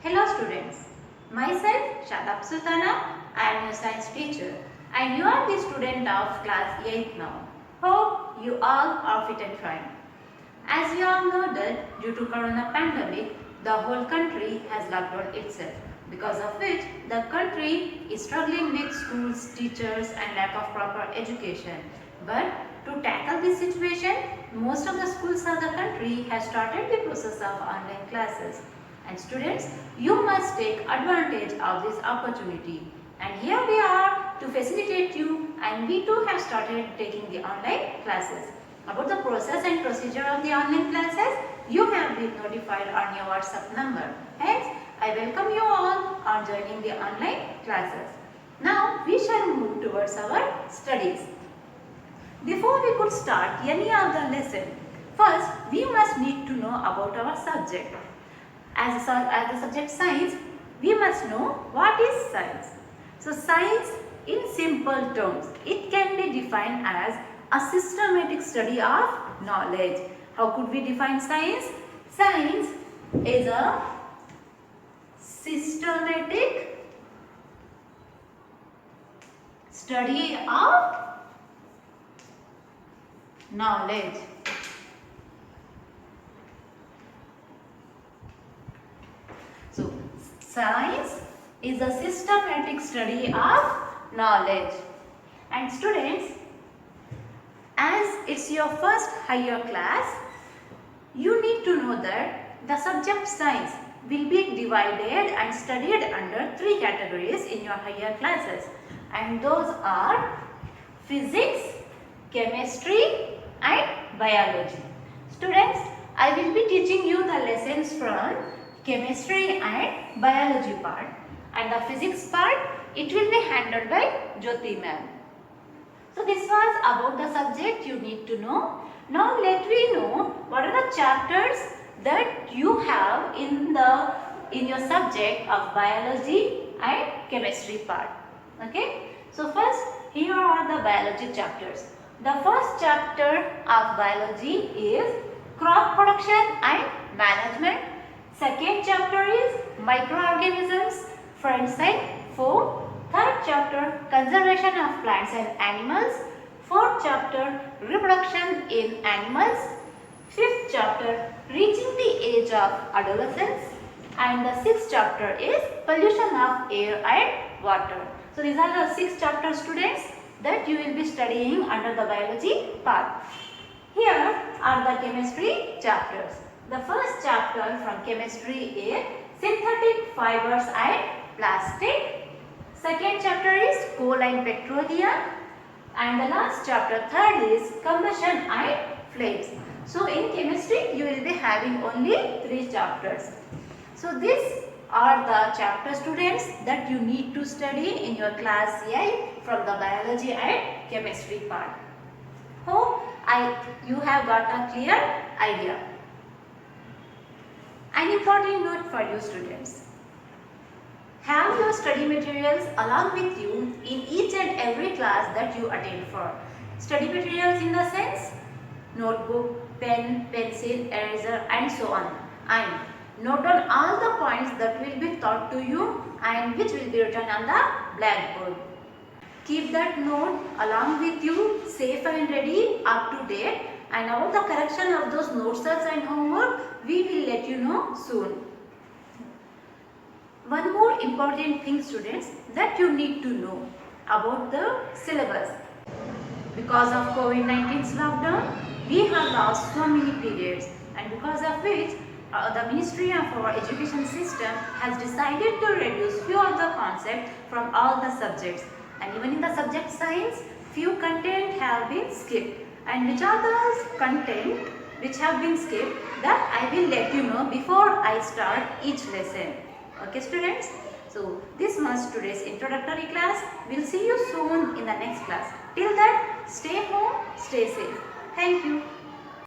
Hello students, myself Shadab Sultana, I am your science teacher and you are the student of class 8th now. Hope you all are fit and fine. As we all know that due to corona pandemic, the whole country has locked down itself, because of which the country is struggling with schools, teachers and lack of proper education. But to tackle this situation, most of the schools of the country have started the process of online classes. And students, you must take advantage of this opportunity. And here we are to facilitate you, and we too have started taking the online classes. About the process and procedure of the online classes, you have been notified on your WhatsApp number. Hence, I welcome you all on joining the online classes. Now, we shall move towards our studies. Before we could start any of the lesson, first we must need to know about our subject. As the subject science, we must know what is science. So science in simple terms, it can be defined as a systematic study of knowledge. How could we define science? Science is a systematic study of knowledge. So, science is a systematic study of knowledge. And students, as it's your first higher class, you need to know that the subject science will be divided and studied under three categories in your higher classes. And those are physics, chemistry and biology. Students, I will be teaching you the lessons from chemistry and biology part, and the physics part, it will be handled by Jyoti ma'am. So this was about the subject you need to know. Now let me know what are the chapters that you have in your subject of biology and chemistry part. Okay. So first, here are the biology chapters. The first chapter of biology is crop production and management. Second chapter is microorganisms, friends and foe. Third chapter, conservation of plants and animals. Fourth chapter, reproduction in animals. Fifth chapter, reaching the age of adolescence. And the sixth chapter is pollution of air and water. So these are the 6 chapter students that you will be studying under the biology part. Here are the chemistry chapters. The first chapter from chemistry is synthetic fibers and plastic. Second chapter is coal and petroleum. And the last chapter, third, is combustion and flames. So in chemistry, you will be having only 3 chapters. So these are the chapter students that you need to study in your class 8 from the biology and chemistry part. Hope you have got a clear idea. An important note for you students. Have your study materials along with you in each and every class that you attend for. Study materials in the sense notebook, pen, pencil, eraser and so on. And note down all the points that will be taught to you and which will be written on the blackboard. Keep that note along with you, safe and ready, up to date. And about the correction of those notes and homework, we will let you know soon. One more important thing students that you need to know about the syllabus. Because of COVID-19's lockdown, we have lost so many periods, and because of which the Ministry of our Education System has decided to reduce few of the concepts from all the subjects. And even in the subject science, few content have been skipped. And which are the content which have been skipped, that I will let you know before I start each lesson. Okay students? So this was today's introductory class. We'll see you soon in the next class. Till then, stay home, stay safe. Thank you.